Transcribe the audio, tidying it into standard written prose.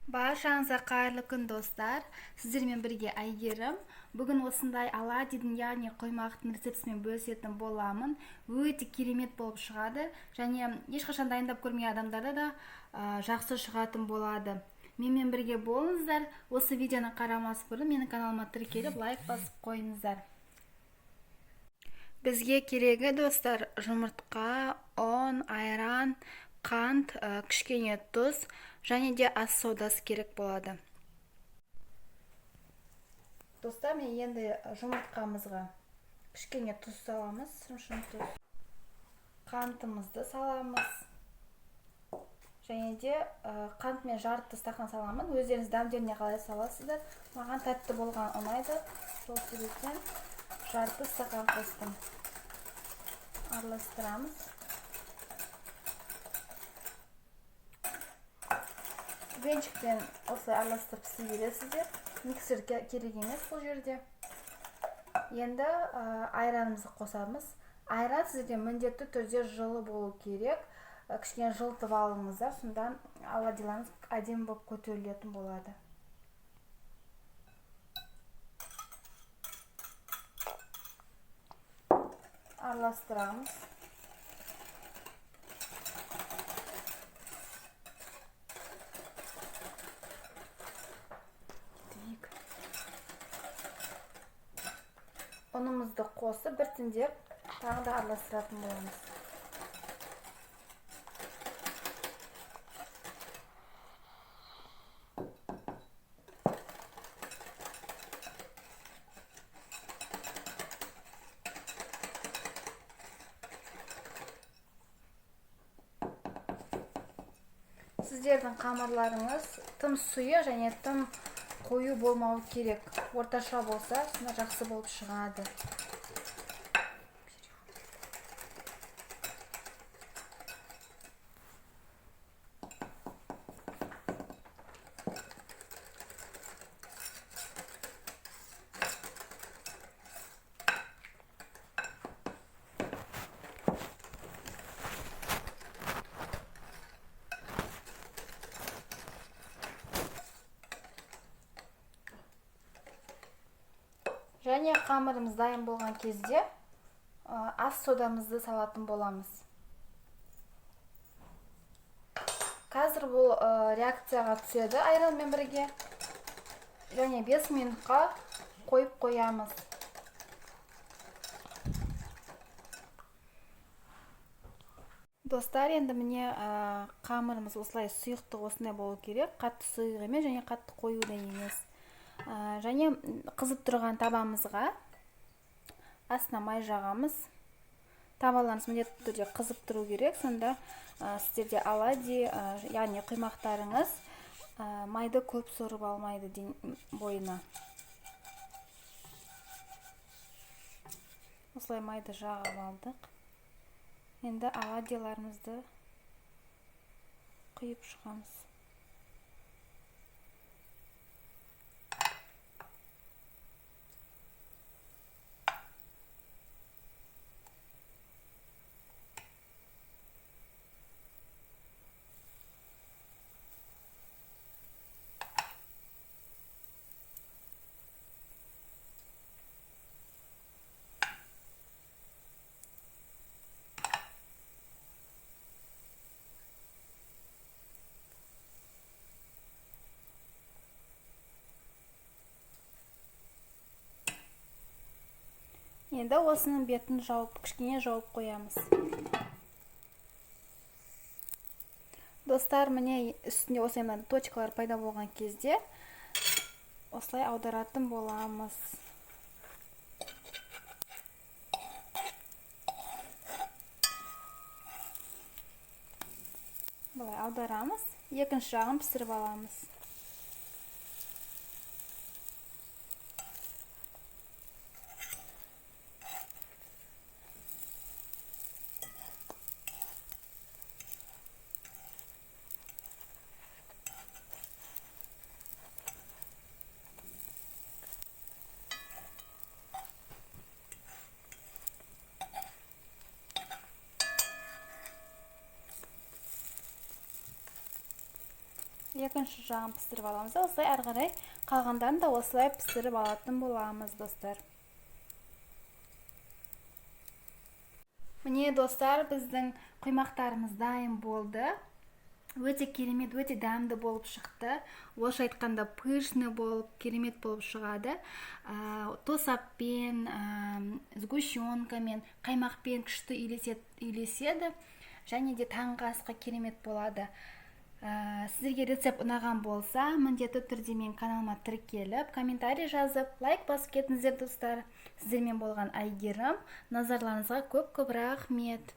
Баршаңызға қайырлы күн достар. Сіздермен бірге Айгерім. Бүгін осындай оладьидің, яғни қоймақтың рецептісімен бөлісетін боламын. Өте керемет болып шығады және ешқашан дайындап көрмеген адамдарда да жақсы шығатын болады. Менімен бірге болыңыздар. Осы видеоны қарамас бұрын менің каналыма тіркеліп лайк басып қойыңыздар. Бізге керегі достар жұмыртқа, ұн, айран, қант, кішкене тұз және де ас содасы керек болады. Достар, мен енді жұмыртқамызға кішкене тұз саламыз, шым тұз. Қантымызды саламыз. Және де қантымен жарты стақан саламын. Өздеріңіз дәмдеріне қалай саласыздар. Маған тәтті болған ұнайды. Сол себептен жарты стақан қостым. Араластырамыз. Венчикпен осылай араластырып істей бересіздер. Миксер керек емес бұл жерде. Енді айранымызды қосамыз. Айран сіздерде міндетті түрде жылы болу керек. Кішкене жылытып алыңыздар, сонда оладьиларыңыз әдемі болып көтерілетін болады. Араластырамыз. Ұнымызды қосып, біртіндеп тағы да араластыратын боламыз. Сіздердің қамырларыңыз тым сұйы және тым қою болмауы керек. Орташа болса, сонда жақсы болып шығады. Және қамырымыз дайын болған кезде ас содамызды салатын боламыз. Қазір бұл реакцияға түседі айранмен бірге. Және 5 минутқа қойып қоямыз. Достар, енді міне қамырымыз осылай сұйықты осындай болу керек. Қатты сұйық емес және қатты қою да емес. Және қызып тұрған табамызға астына май жағамыз. Табаларыңыз міндетті түрде қызып тұру керек. Сонда сіздерде оладьи, яғни құймақтарыңыз майды көп сорып алмайды бойына. Осылай майды жағып алдық. Енді оладьиларымызды құйып шығамыз. Енді осының бетін кішкене жауып қоямыз. Достар, міне үстінде осылай точкалар пайда болған кезде осылай аударатын боламыз. Бұлай аударамыз. Екінші жағын пісіріп аламыз. екінші жағын пісіріп аламыз. Осылай ары қарай қалғандарын да осылай пісіріп алатын боламыз, достар. Міне, достар, біздің құймақтарымыз дайын болды. Өте керемет, өте дәмді болып шықты. Орысша айтқанда пышный болып, керемет болып шығады. Тосаппен, сгущенкамен, қаймақпен күшті үйлеседі. Және де таңғы асқа керемет болады. Сіздерге рецепт ұнаған болса, міндетті түрде мен каналыма тіркеліп, комментарий жазып, лайк басып кетіңіздер, достар. Сіздермен болған Айгерім. Назарларыңызға көп-көп рахмет.